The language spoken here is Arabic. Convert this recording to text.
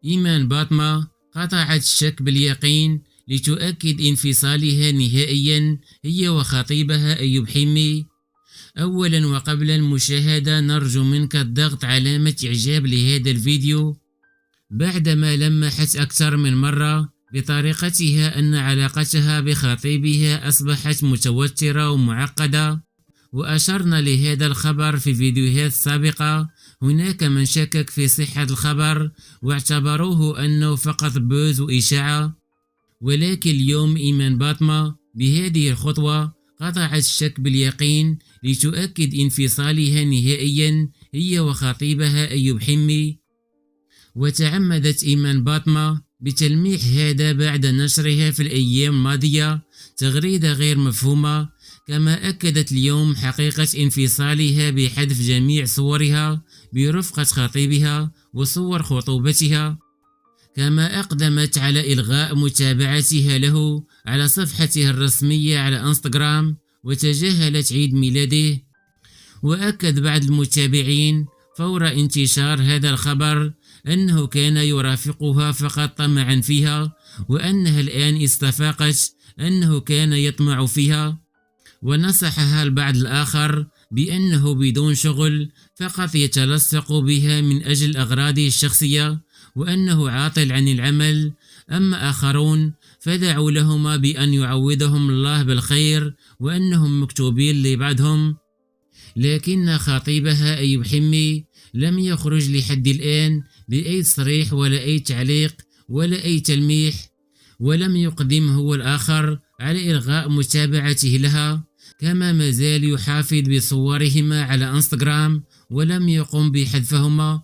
إيمان باطمة قطعت الشك باليقين لتؤكد انفصالها نهائيا هي وخطيبها أيوب حمي. أولا وقبل المشاهدة نرجو منك الضغط علامة إعجاب لهذا الفيديو بعدما لمحت أكثر من مرة بطريقتها أن علاقتها بخطيبها أصبحت متوترة ومعقدة، وأشرنا لهذا الخبر في فيديوهات سابقة. هناك من شكك في صحة الخبر واعتبروه أنه فقط بوز وإشاعة، ولكن اليوم إيمان باطمة بهذه الخطوة قطعت الشك باليقين لتؤكد انفصالها نهائيا هي وخطيبها أيوب حمي. وتعمدت إيمان باطمة بتلميح هذا بعد نشرها في الأيام الماضية تغريدة غير مفهومة، كما أكدت اليوم حقيقة انفصالها بحذف جميع صورها برفقة خطيبها وصور خطوبتها، كما أقدمت على إلغاء متابعتها له على صفحته الرسمية على انستغرام وتجاهلت عيد ميلاده. وأكد بعض المتابعين فور انتشار هذا الخبر أنه كان يرافقها فقط طمعا فيها، وأنها الآن استفاقت أنه كان يطمع فيها. ونصحها البعض الآخر بأنه بدون شغل فقط يتلصق بها من أجل أغراضه الشخصية، وأنه عاطل عن العمل. أما آخرون فدعوا لهما بأن يعوضهم الله بالخير وأنهم مكتوبين لبعضهم. لكن خطيبها أيوب حمي لم يخرج لحد الآن بأي تصريح ولا أي تعليق ولا أي تلميح، ولم يقدم هو الآخر على إلغاء متابعته لها، كما مازال يحافظ بصورهما على انستغرام ولم يقم بحذفهما.